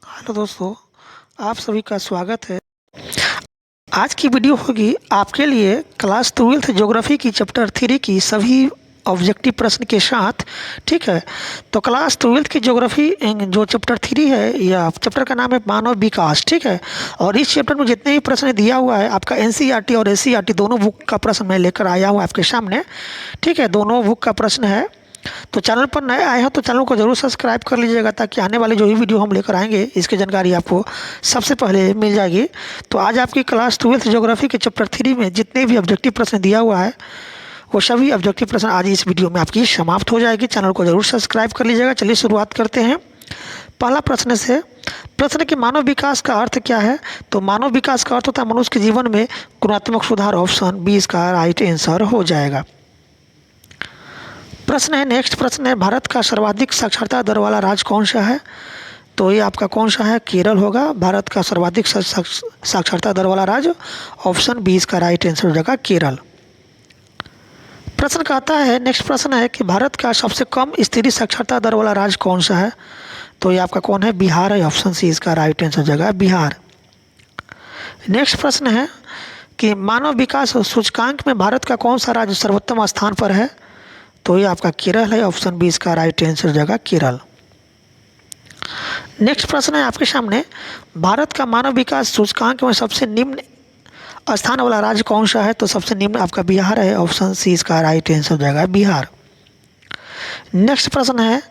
Hello दोस्तों, आप सभी का स्वागत है। आज की वीडियो होगी आपके लिए क्लास 12th ज्योग्राफी की चैप्टर 3 की सभी ऑब्जेक्टिव प्रश्न के साथ। ठीक है, तो क्लास 12th की ज्योग्राफी जो चैप्टर 3 है, या चैप्टर का नाम है मानव विकास। ठीक है, और इस चैप्टर में जितने भी प्रश्न दिया हुआ है आपका एनसीईआरटी और एससीईआरटी दोनों बुक का प्रश्न मैं लेकर आया हूँ आपके सामने। ठीक है, दोनों बुक का प्रश्न है। तो चैनल पर नए आए हो तो चैनल को जरूर सब्सक्राइब कर लीजिएगा, ताकि आने वाली जो भी वीडियो हम लेकर आएंगे इसकी जानकारी आपको सबसे पहले मिल जाएगी। तो आज आपकी क्लास 12th ज्योग्राफी के चैप्टर 3 में जितने भी ऑब्जेक्टिव प्रश्न दिया हुआ है वो सभी ऑब्जेक्टिव प्रश्न आज इस वीडियो में आपकी समाप्त हो जाएगी। चैनल को जरूर सब्सक्राइब कर लीजिएगा। चलिए शुरुआत करते हैं पहला प्रश्न से। प्रश्न कि मानव विकास का अर्थ क्या है? तो मानव विकास का अर्थ होता है मनुष्य के जीवन में गुणात्मक सुधार। ऑप्शन बी इसका राइट आंसर हो जाएगा। प्रश्न है, नेक्स्ट प्रश्न है, भारत का सर्वाधिक साक्षरता दर वाला राज्य कौन सा है? तो ये आपका कौन सा है? केरल होगा भारत का सर्वाधिक साक्षरता दर वाला राज्य। ऑप्शन बी इसका राइट आंसर हो जाएगा, केरल। प्रश्न कहता है, नेक्स्ट प्रश्न है कि भारत का सबसे कम स्त्री साक्षरता दर वाला राज्य कौन सा है? तो ये आपका कौन है? बिहार है। ऑप्शन सी इसका राइट आंसर हो जाएगा, बिहार। नेक्स्ट प्रश्न है कि मानव विकास सूचकांक में भारत का कौन सा राज्य सर्वोत्तम स्थान पर है? तो ये आपका केरल है। ऑप्शन बी इसका राइट आंसर हो जाएगा, केरल। नेक्स्ट प्रश्न है आपके सामने, भारत का मानव विकास सूचकांक में सबसे निम्न स्थान वाला राज्य कौन सा है? तो सबसे निम्न आपका बिहार है। ऑप्शन सी इसका राइट आंसर हो जाएगा, बिहार। नेक्स्ट प्रश्न है,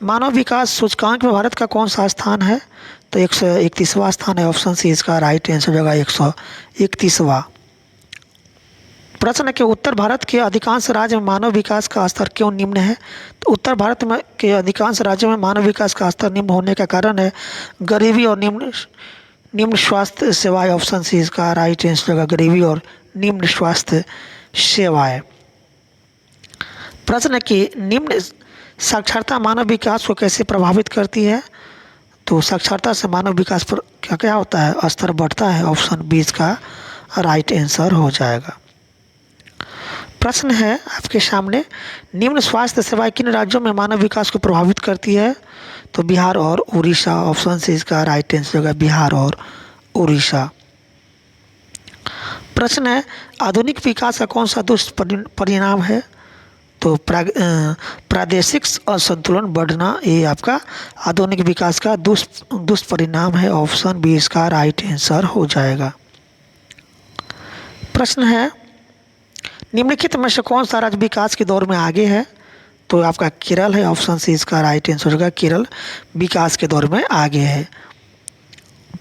मानव विकास सूचकांक में भारत का कौन सा स्थान है? तो 131वां स्थान है। ऑप्शन सी इसका राइट आंसर हो जाएगा, 131वां। प्रश्न है कि उत्तर भारत के अधिकांश राज्य में मानव विकास का स्तर क्यों निम्न है? तो उत्तर भारत में के अधिकांश राज्यों में मानव विकास का स्तर निम्न होने का कारण है गरीबी और निम्न स्वास्थ्य सेवाएं। ऑप्शन सी इसका राइट आंसर होगा, गरीबी और निम्न स्वास्थ्य सेवाएं। प्रश्न है कि निम्न साक्षरता मानव विकास को कैसे प्रभावित करती है? तो साक्षरता से मानव विकास पर क्या क्या होता है? स्तर बढ़ता है। ऑप्शन बी इसका राइट आंसर हो जाएगा। प्रश्न है आपके सामने, निम्न स्वास्थ्य सेवाएं किन राज्यों में मानव विकास को प्रभावित करती है? तो बिहार और उड़ीसा। ऑप्शन से इसका राइट आंसर होगा, बिहार और उड़ीसा। प्रश्न है, आधुनिक विकास का कौन सा दुष्परिणाम है? तो प्रादेशिक असंतुलन बढ़ना ये आपका आधुनिक विकास का दुष्परिणाम है। ऑप्शन बी इसका राइट आंसर हो जाएगा। प्रश्न है, निम्नलिखित में से कौन सा राज्य विकास के दौर में आगे है? तो आपका केरल है। ऑप्शन सी इसका राइट आंसर होगा, केरल विकास के दौर में आगे है।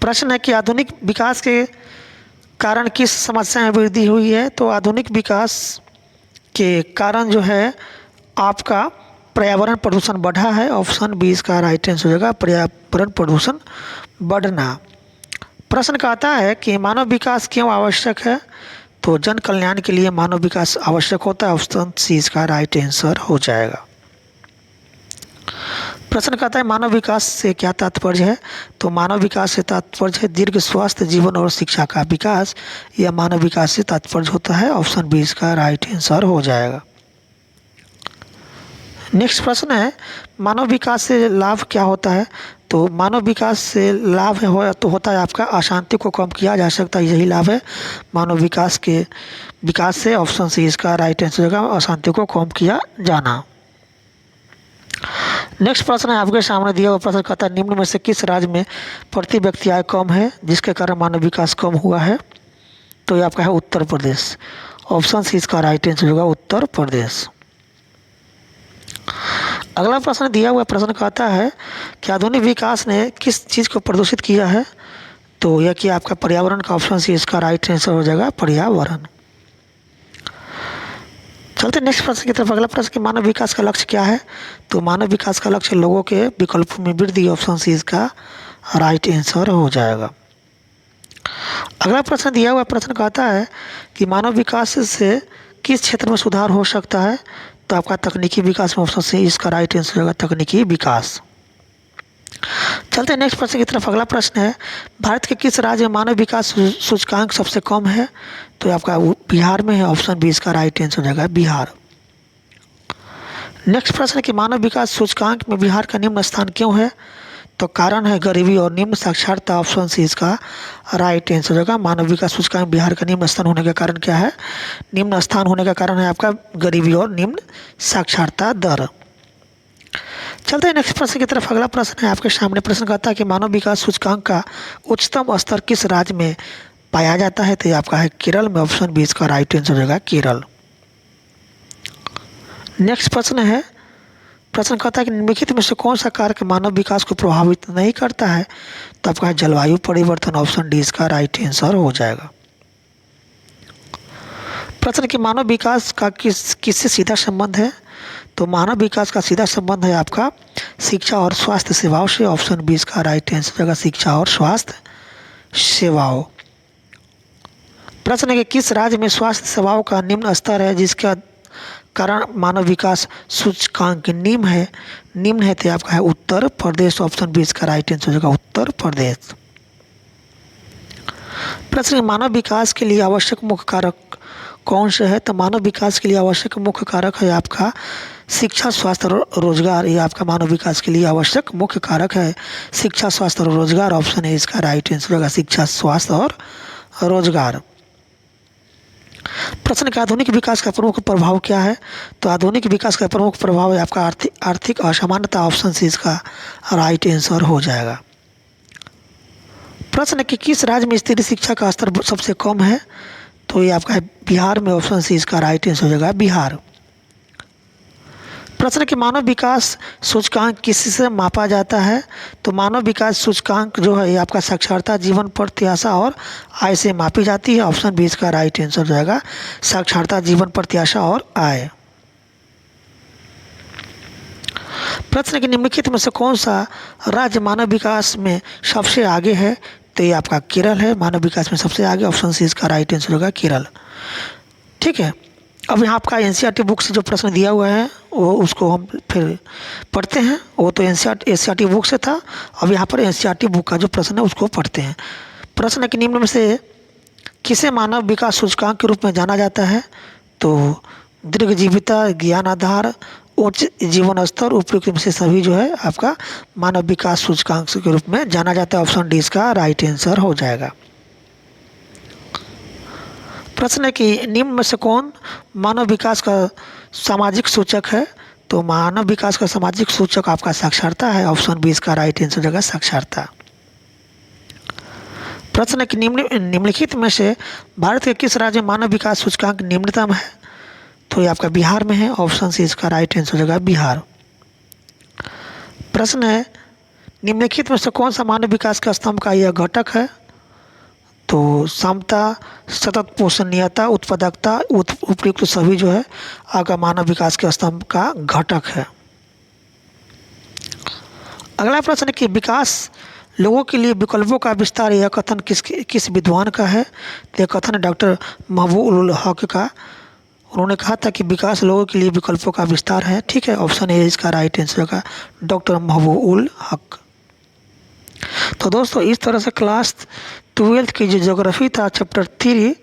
प्रश्न है कि आधुनिक विकास के कारण किस समस्या में वृद्धि हुई है? तो आधुनिक विकास के कारण जो है आपका पर्यावरण प्रदूषण बढ़ा है। ऑप्शन बी इसका राइट आंसर होगा, पर्यावरण प्रदूषण बढ़ना। प्रश्न कहता है कि मानव विकास क्यों आवश्यक है? तो जन कल्याण के लिए मानव विकास आवश्यक होता है। ऑप्शन सी इसका राइट आंसर हो जाएगा। प्रश्न कहता है, मानव विकास से क्या तात्पर्य है? तो मानव विकास से तात्पर्य है दीर्घ स्वस्थ जीवन और शिक्षा का विकास। यह मानव विकास से तात्पर्य होता है। ऑप्शन बी इसका राइट आंसर हो जाएगा। नेक्स्ट प्रश्न है, मानव विकास से लाभ क्या होता है? तो मानव विकास से लाभ तो होता है आपका अशांति को कम किया जा सकता है। यही लाभ है मानव विकास से। ऑप्शन सी इसका राइट आंसर होगा, अशांति को कम किया जाना। नेक्स्ट प्रश्न है आपके सामने दिया हुआ प्रश्न कहता है, निम्न में से किस राज्य में प्रति व्यक्ति आय कम है जिसके कारण मानव विकास कम हुआ है? तो ये आपका है उत्तर प्रदेश। ऑप्शन सी इसका राइट आंसर होगा, उत्तर प्रदेश। अगला प्रश्न दिया हुआ प्रश्न कहता है कि आधुनिक विकास ने किस चीज़ को प्रदूषित किया है? तो यह कि आपका पर्यावरण का। ऑप्शन सी इसका राइट आंसर हो जाएगा, पर्यावरण। चलते नेक्स्ट प्रश्न की तरफ। अगला प्रश्न कि मानव विकास का लक्ष्य क्या है? तो मानव विकास का लक्ष्य लोगों के विकल्पों में वृद्धि। ऑप्शन सी इसका राइट आंसर हो जाएगा। अगला प्रश्न दिया हुआ प्रश्न कहता है कि मानव विकास से किस क्षेत्र में सुधार हो सकता है? तो आपका तकनीकी विकास में। ऑप्शन सी इसका राइट आंसर होगा, तकनीकी विकास। चलते हैं नेक्स्ट प्रश्न की तरफ। अगला प्रश्न है, भारत के किस राज्य में मानव विकास सूचकांक सबसे कम है? तो आपका बिहार में है। ऑप्शन बी इसका राइट आंसर हो जाएगा, बिहार। नेक्स्ट प्रश्न है कि मानव विकास सूचकांक में बिहार का निम्न स्थान क्यों है? तो कारण है गरीबी और निम्न साक्षरता, ऑप्शन सी इसका राइट आंसर हो जाएगा। मानव विकास सूचकांक बिहार का निम्न स्थान होने का कारण क्या है? निम्न स्थान होने का कारण है आपका गरीबी और निम्न साक्षरता दर। चलते हैं नेक्स्ट प्रश्न की तरफ। अगला प्रश्न है आपके सामने। प्रश्न कहता है कि मानव विकास सूचकांक का उच्चतम स्तर किस राज्य में पाया जाता है? तो ये आपका है केरल में। ऑप्शन बी इसका राइट आंसर हो जाएगा केरल। नेक्स्ट प्रश्न है। प्रश्न कहता है कि निम्नलिखित में से कौन सा कारक मानव विकास को प्रभावित नहीं करता है? तो आपका है जलवायु परिवर्तन। ऑप्शन डी इसका राइट आंसर हो जाएगा। प्रश्न कि मानव विकास का किससे सीधा संबंध है? तो मानव विकास का सीधा संबंध है आपका शिक्षा और स्वास्थ्य सेवाओं से। ऑप्शन बी इसका राइट आंसर हो जाएगा शिक्षा और स्वास्थ्य सेवाओं। प्रश्न है कि किस राज्य में स्वास्थ्य सेवाओं का निम्न स्तर है जिसका कारण मानव विकास सूचकांक निम्न है? तो आपका है उत्तर प्रदेश। ऑप्शन बी इसका राइट आंसर हो जाएगा उत्तर प्रदेश। प्रश्न मानव विकास के लिए आवश्यक मुख्य कारक कौन से है? तो मानव विकास के लिए आवश्यक मुख्य कारक है आपका शिक्षा, स्वास्थ्य और रोजगार। ये आपका मानव विकास के लिए आवश्यक मुख्य कारक है शिक्षा, स्वास्थ्य और रोजगार। ऑप्शन है इसका राइट आंसर होगा शिक्षा, स्वास्थ्य और रोजगार। प्रश्न का आधुनिक विकास का प्रमुख प्रभाव क्या है? तो आधुनिक विकास का प्रमुख प्रभाव है आपका आर्थिक असमानता। ऑप्शन सी इसका राइट आंसर हो जाएगा। प्रश्न कि किस राज्य में स्त्री शिक्षा का स्तर सबसे कम है? तो ये आपका है बिहार में। ऑप्शन सी इसका राइट आंसर हो जाएगा बिहार। प्रश्न कि मानव विकास सूचकांक किससे मापा जाता है? तो मानव विकास सूचकांक जो है ये आपका साक्षरता, जीवन प्रत्याशा और आय से मापी जाती है। ऑप्शन बी इसका राइट आंसर हो जाएगा साक्षरता, जीवन प्रत्याशा और आय। प्रश्न कि निम्नलिखित में से कौन सा राज्य मानव विकास में सबसे आगे है? तो ये आपका केरल है मानव विकास में सबसे आगे। ऑप्शन सी इसका राइट आंसर होगा केरल। ठीक है, अब यहाँ आपका एनसीईआरटी बुक से जो प्रश्न दिया हुआ है वो उसको हम फिर पढ़ते हैं। वो तो एनसीईआरटी बुक से था। अब यहाँ पर एनसीईआरटी बुक का जो प्रश्न है उसको पढ़ते हैं। प्रश्न है कि निम्न में से किसे मानव विकास सूचकांक के रूप में जाना जाता है? तो दीर्घजीविता, ज्ञान आधार, उच्च जीवन स्तर, उपयुक्त में से सभी जो है आपका मानव विकास सूचकांक के रूप में जाना जाता है। ऑप्शन डी इसका राइट आंसर हो जाएगा। प्रश्न है कि निम्न में से कौन मानव विकास का सामाजिक सूचक है? तो मानव विकास का सामाजिक सूचक आपका साक्षरता है। ऑप्शन बी इसका राइट आंसर हो जाएगा साक्षरता। प्रश्न है कि निम्नलिखित में से भारत के किस राज्य में मानव विकास सूचकांक निम्नतम है? तो ये आपका बिहार में है। ऑप्शन सी इसका राइट आंसर हो जाएगा बिहार। प्रश्न है निम्नलिखित में से कौन सा मानव विकास का स्तंभ का यह घटक है? तो समता, सतत पोषणीयता, उत्पादकता, उपयुक्त सभी जो है आपका मानव विकास के स्तंभ का घटक है। अगला प्रश्न है कि विकास लोगों के लिए विकल्पों का विस्तार, यह कथन किस विद्वान का है? तो यह कथन डॉक्टर महबूब उल हक का। उन्होंने कहा था कि विकास लोगों के लिए विकल्पों का विस्तार है। ठीक है, ऑप्शन ए इसका राइट आंसर होगा डॉक्टर महबूब उल हक। तो दोस्तों इस तरह से क्लास 12th की जो ज्योग्राफी था चैप्टर 3,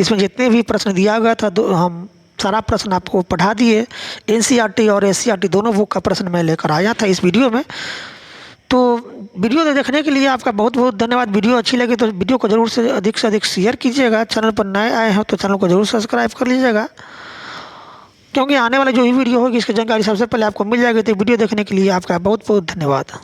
इसमें जितने भी प्रश्न दिया गया था हम सारा प्रश्न आपको पढ़ा दिए। एनसीईआरटी और एससीईआरटी दोनों बुक का प्रश्न मैं लेकर आया था इस वीडियो में। तो वीडियो देखने के लिए आपका बहुत बहुत धन्यवाद। वीडियो अच्छी लगी तो वीडियो को ज़रूर से अधिक शेयर कीजिएगा। चैनल पर नए आए हैं तो चैनल को ज़रूर सब्सक्राइब कर लीजिएगा, क्योंकि आने वाला जो भी वीडियो होगी इसकी जानकारी सबसे पहले आपको मिल जाएगी। तो वीडियो देखने के लिए आपका बहुत बहुत धन्यवाद।